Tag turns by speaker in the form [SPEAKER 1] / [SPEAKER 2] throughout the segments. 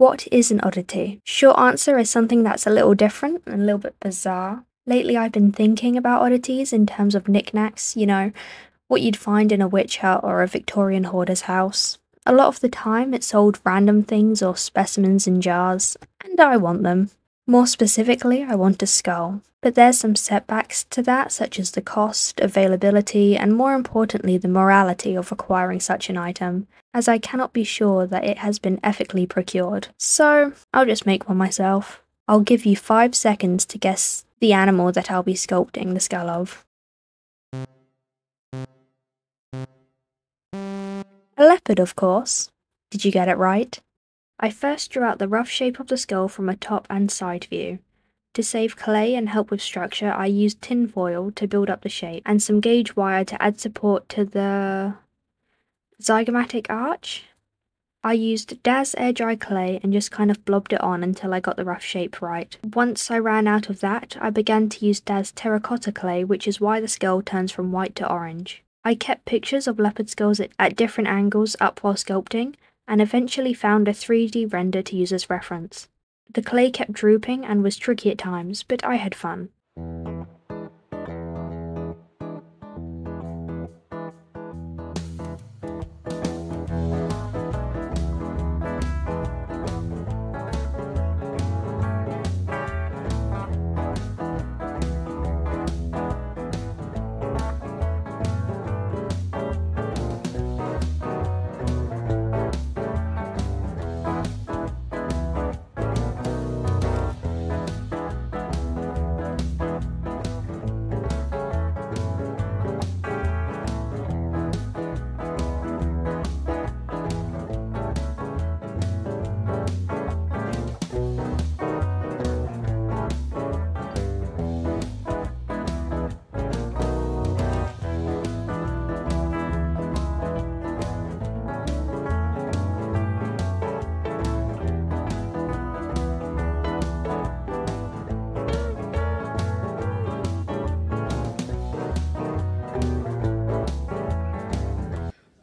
[SPEAKER 1] What is an oddity? Short answer is something that's a little different and a little bit bizarre. Lately I've been thinking about oddities in terms of knickknacks, you know, what you'd find in a witch hut or a Victorian hoarder's house. A lot of the time it's sold random things or specimens in jars, and I want them. More specifically, I want a skull. But there's some setbacks to that, such as the cost, availability, and more importantly the morality of acquiring such an item, as I cannot be sure that it has been ethically procured. So, I'll just make one myself. I'll give you 5 seconds to guess the animal that I'll be sculpting the skull of. A leopard, of course. Did you get it right? I first drew out the rough shape of the skull from a top and side view. To save clay and help with structure, I used tin foil to build up the shape, and some gauge wire to add support to the zygomatic arch. I used Daz air dry clay and just kind of blobbed it on until I got the rough shape right. Once I ran out of that, I began to use Daz terracotta clay, which is why the skull turns from white to orange. I kept pictures of leopard skulls at different angles up while sculpting, and eventually found a 3D render to use as reference. The clay kept drooping and was tricky at times, but I had fun.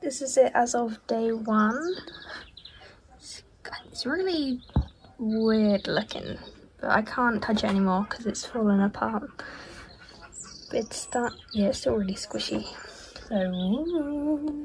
[SPEAKER 1] This is it as of day 1. It's really weird looking, but I can't touch it anymore because it's fallen apart. But it's still really squishy. So.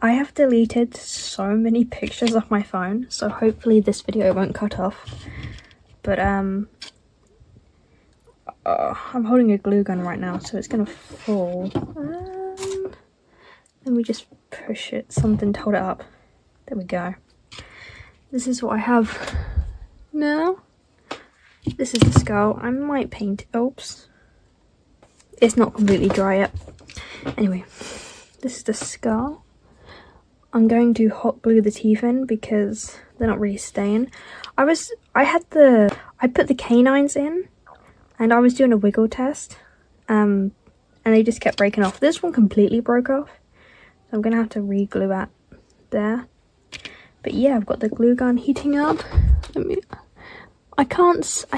[SPEAKER 1] I have deleted so many pictures off my phone, so hopefully this video won't cut off. But I'm holding a glue gun right now, so it's gonna fall. Let me just push it, something to hold it up. There we go. This is what I have now. This is the skull. I might paint it. Oops. It's not completely dry yet. Anyway, this is the skull. I'm going to hot glue the teeth in because they're not really staying. I put the canines in and I was doing a wiggle test and they just kept breaking off. This one completely broke off, so I'm gonna have to re-glue that there. But yeah, I've got the glue gun heating up. I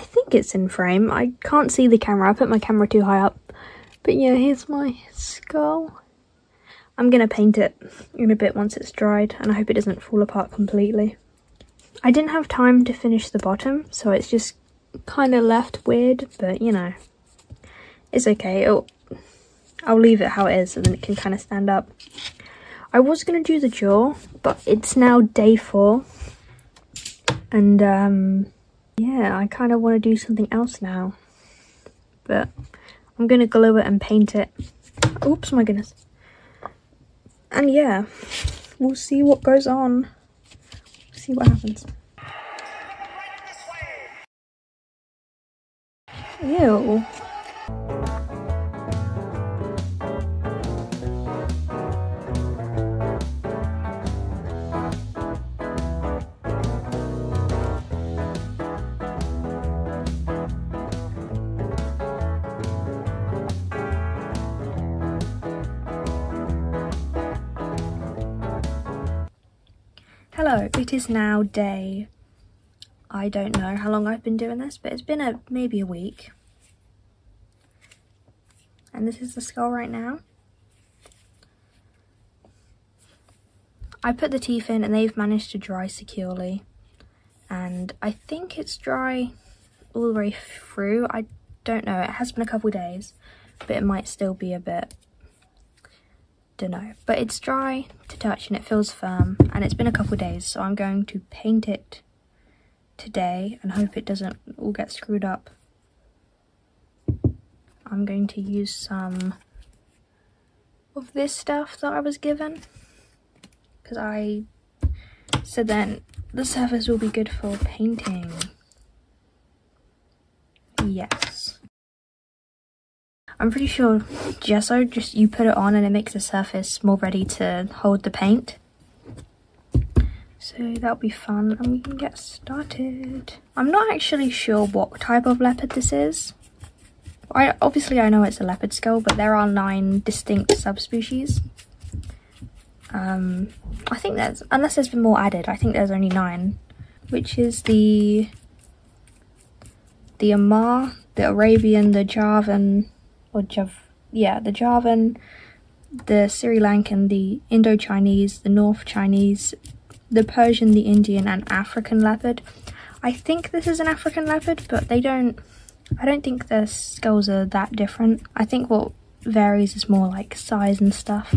[SPEAKER 1] think it's in frame. I can't see the camera. I put my camera too high up. But yeah, here's my skull. I'm gonna paint it in a bit once it's dried, and I hope it doesn't fall apart completely. I didn't have time to finish the bottom, so it's just kind of left weird, but you know, it's okay. I'll leave it how it is, and then it can kind of stand up. I was gonna do the jaw, but it's now day 4, and yeah, I kind of want to do something else now, but I'm gonna glue it and paint it. Oops, my goodness. And yeah, we'll see what goes on. See what happens. Ew. Hello, it is now day, I don't know how long I've been doing this, but it's been maybe a week. And this is the skull right now. I put the teeth in and they've managed to dry securely. And I think it's dry all the way through. I don't know, it has been a couple days, but it might still be a bit, don't know. But it's dry to touch and it feels firm, and it's been a couple days, so I'm going to paint it today and hope it doesn't all get screwed up. I'm going to use some of this stuff that I was given, because I said then the surface will be good for painting. Yes. I'm pretty sure gesso, just you put it on and it makes the surface more ready to hold the paint. So that'll be fun, and we can get started. I'm not actually sure what type of leopard this is. Obviously I know it's a leopard skull, but there are 9 distinct subspecies. I think there's, unless there's been more added, I think there's only 9, which is the Amar, the Arabian, the Javan, the Javan, the Sri Lankan, the Indo-Chinese, the North Chinese, the Persian, the Indian, and African leopard. I think this is an African leopard, but I don't think their skulls are that different. I think what varies is more like size and stuff.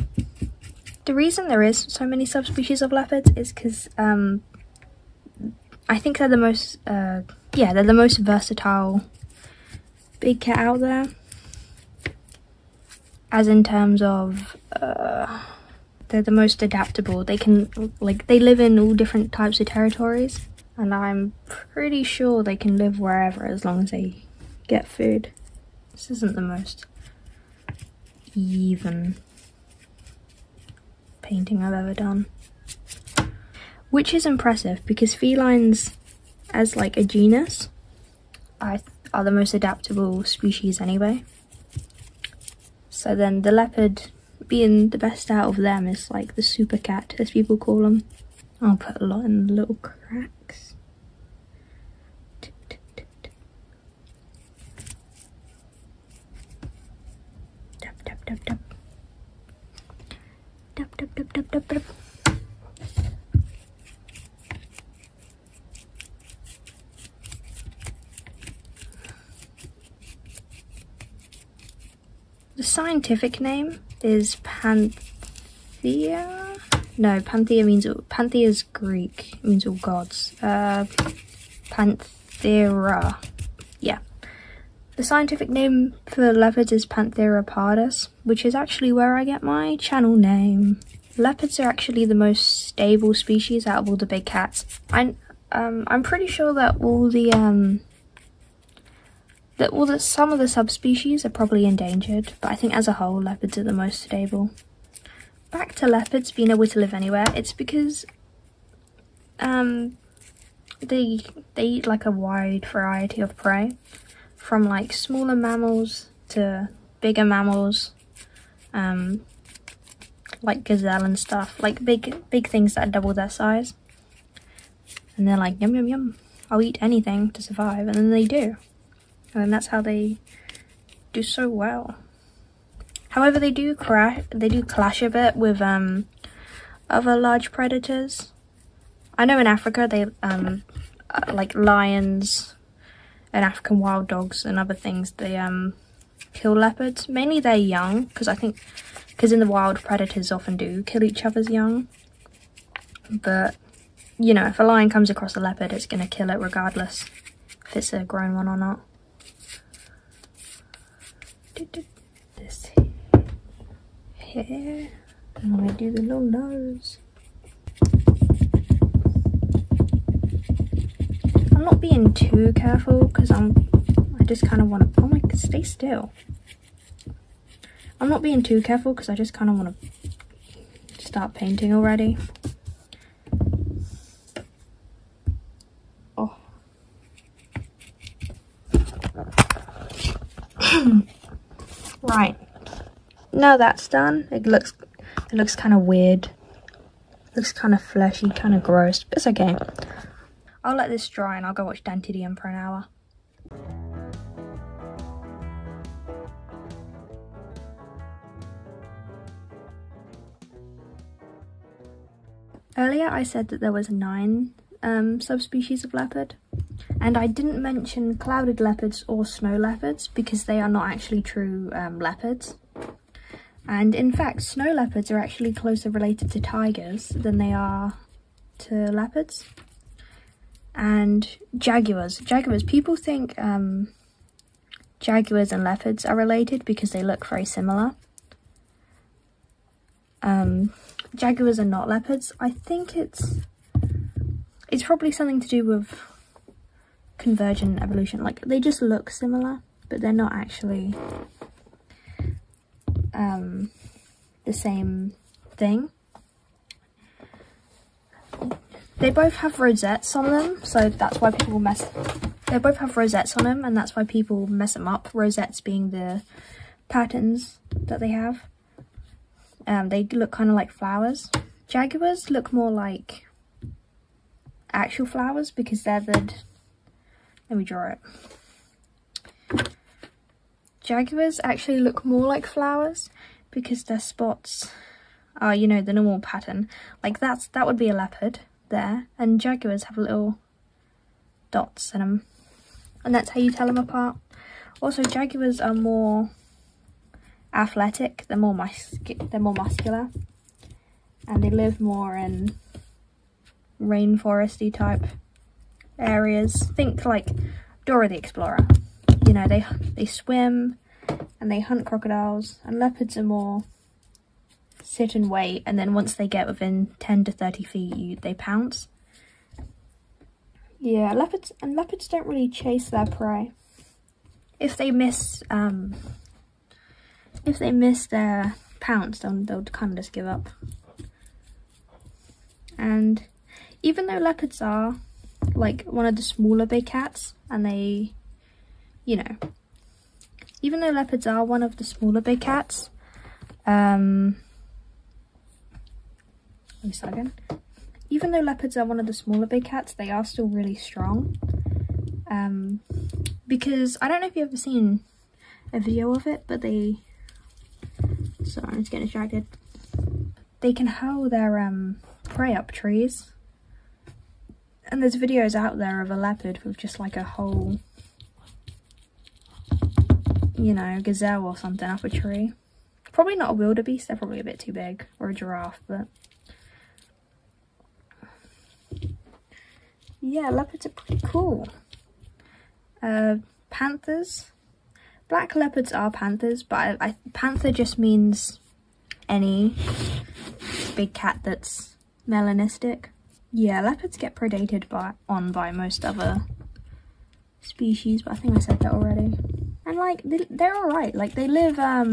[SPEAKER 1] The reason there is so many subspecies of leopards is because I think they're the most, they're the most versatile big cat out there. As in terms of, they're the most adaptable. They can, they live in all different types of territories, and I'm pretty sure they can live wherever as long as they get food. This isn't the most even painting I've ever done, which is impressive because felines as like a genus are the most adaptable species anyway. So then the leopard being the best out of them is like the super cat, as people call them. I'll put a lot in the little cracks. Tap, tap, tap, tap. Tap, tap, tap, tap, tap, tap. The scientific name is Panthea. No, Panthea is Greek. It means all gods. Panthera. Yeah. The scientific name for leopards is Panthera pardus, which is actually where I get my channel name. Leopards are actually the most stable species out of all the big cats. I'm pretty sure that some of the subspecies are probably endangered, but I think as a whole, leopards are the most stable. Back to leopards being able to live anywhere, it's because they eat like a wide variety of prey, from like smaller mammals to bigger mammals, like gazelle and stuff, like big things that double their size. And they're like, yum, yum, yum. I'll eat anything to survive. And then they do. And that's how they do so well. However, they do clash a bit with other large predators. I know in Africa they like lions and African wild dogs and other things, they kill leopards. Mainly they're young, because in the wild predators often do kill each other's young. But you know, if a lion comes across a leopard, it's gonna kill it regardless if it's a grown one or not. This here, and I do the little nose. I'm not being too careful because I just kind of want to. Oh my god, stay still. I'm not being too careful because I just kind of want to start painting already. Oh. Right. Now that's done. It looks kind of weird. It looks kind of fleshy, kind of gross, but it's okay. I'll let this dry and I'll go watch Dantidium for an hour. Earlier I said that there was 9 subspecies of leopard, and I didn't mention clouded leopards or snow leopards because they are not actually true leopards. And in fact, snow leopards are actually closer related to tigers than they are to leopards. And jaguars, people think jaguars and leopards are related because they look very similar. Jaguars are not leopards. I think it's probably something to do with convergent evolution. Like, they just look similar, but they're not actually the same thing. They both have rosettes on them, so that's why people they both have rosettes on them, and that's why people mess them up. Rosettes being the patterns that they have. They look kind of like flowers. Jaguars look more like actual flowers because they're the... Let me draw it. Jaguars actually look more like flowers because their spots are, you know, the normal pattern. Like that would be a leopard there, and jaguars have little dots in them, and that's how you tell them apart. Also, jaguars are more athletic, they're more muscular, and they live more in rainforesty type areas. Think like Dora the Explorer. You know, they swim and they hunt crocodiles, and leopards are more sit and wait, and then once they get within 10 to 30 feet they pounce. Yeah, leopards don't really chase their prey. If they miss their pounce, they'll kind of just give up. And even though leopards are like one of the smaller big cats, and they, you know, even though leopards are one of the smaller big cats, even though leopards are one of the smaller big cats, they are still really strong. Because I don't know if you've ever seen a video of it, but they... Sorry, I'm just getting distracted. They can hurl their prey up trees. And there's videos out there of a leopard with just like a whole, you know, gazelle or something up a tree. Probably not a wildebeest, they're probably a bit too big, or a giraffe, but... Yeah, leopards are pretty cool. Panthers. Black leopards are panthers, but panther just means any big cat that's melanistic. Yeah, leopards get predated on by most other species, but I think I said that already. And like, they're alright. Like, they live, I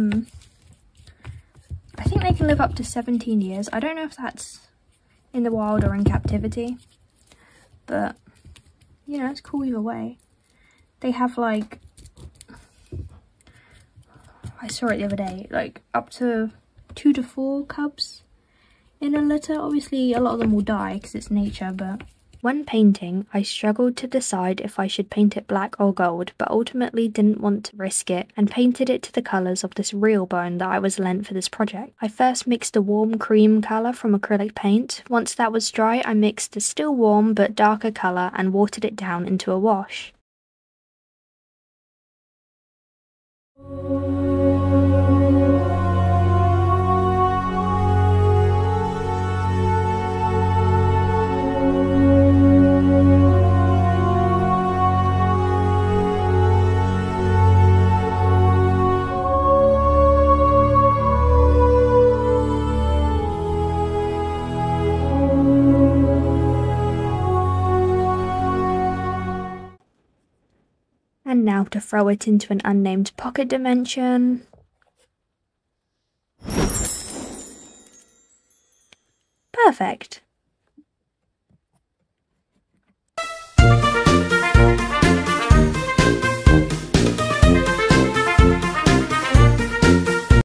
[SPEAKER 1] think they can live up to 17 years. I don't know if that's in the wild or in captivity, but, you know, it's cool either way. They have, like, I saw it the other day, like, up to 2 to 4 cubs in a litter. Obviously, a lot of them will die because it's nature, but When painting, I struggled to decide if I should paint it black or gold, but ultimately didn't want to risk it and painted it to the colours of this real bone that I was lent for this project. I first mixed a warm cream colour from acrylic paint. Once that was dry, I mixed a still warm but darker colour and watered it down into a wash. And now to throw it into an unnamed pocket dimension. Perfect!